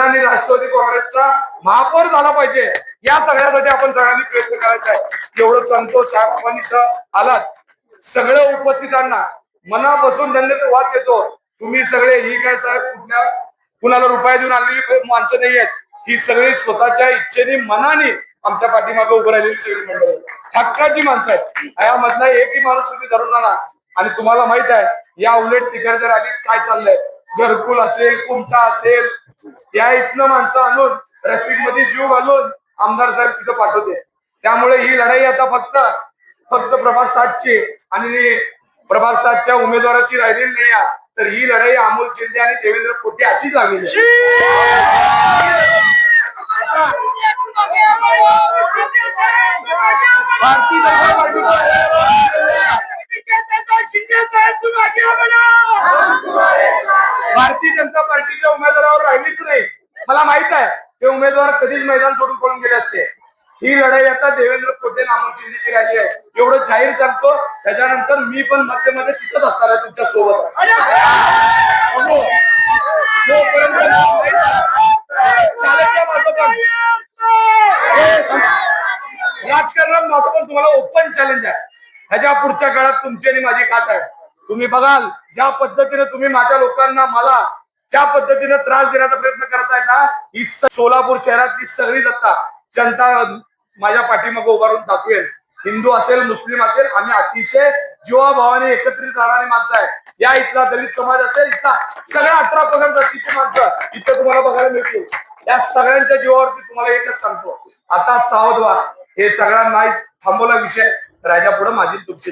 आणि राष्ट्रवादी काँग्रेसचा महापौर झाला पाहिजे, या सगळ्यासाठी आपण सगळ्यांनी प्रयत्न करायचा आहे। एवढं सांगतो, आपण इथं आलात सगळ्या उपस्थितांना मनापासून धन्यवाद देतो। तुम्ही सगळे ही काय साहेब कुणाला रुपया देऊन आलेली माणसं नाही आहेत, ही सगळी स्वतःच्या इच्छेने मनाने आमच्या पाठीमागे उभं राहिलेली सगळी मंडळी हक्काची माणसं आहेत। यामधला एकही माणूस तुम्ही धरून आणा। आणि तुम्हाला माहित आहे या उलट तिकडे जर आली काय चाललंय, घरकुल असेल, कुमटा असेल, या इथनं माणसं आणून रसिक मध्ये जीव घालून आमदार साहेब तिथं पाठवते। त्यामुळे ही लढाई आता फक्त प्रभाग 7ची आणि प्रभाग 7च्या उमेदवाराची राहिलेली नाही आहे, तर ही लढाई अमोल शिंदे आणि देवेंद्र खोटे अशीच लागलेली आहे। भारतीय जनता पार्टी भारतीय जनता पार्टीच्या उमेदवारावर राहिलीच नाही। मला माहित आहे ते उमेदवार कधीच मैदान सोडून पळून गेले असते। ही लढाई आता देवेंद्र खोटे अमोल शिंदेची राहिली आहे, एवढं जाहीर सांगतो। त्याच्यानंतर मी पण मध्ये मध्ये तिथंच असणार आहे तुमच्या सोबत। राजकारणात माझं पण तुम्हाला ओपन चॅलेंज आहे। ह्याच्या पुढच्या काळात तुमची आणि माझी खात आहे। तुम्ही बघाल ज्या पद्धतीने तुम्ही माझ्या लोकांना मला ज्या पद्धतीने त्रास देण्याचा प्रयत्न करताय ना, ही सोलापूर शहरातली सगळी जनता माझ्या पाठीमागे उभारून दाखवेल। हिंदू असेल, मुस्लिम असेल, आम्ही अतिशय जीवाभावाने एकत्रित राहणारी माणसं आहे। या इथला दलित समाज असेल, इथला सगळ्या 18% जातीची माणसं इथं तुम्हाला बघायला मिळतील। या सगळ्यांच्या जीवावरती तुम्हाला एकच सांगतो, आता सावध व्हा। हे सगळ्यांना थांबवला विषय, तर याच्या पुढे माझी तुमची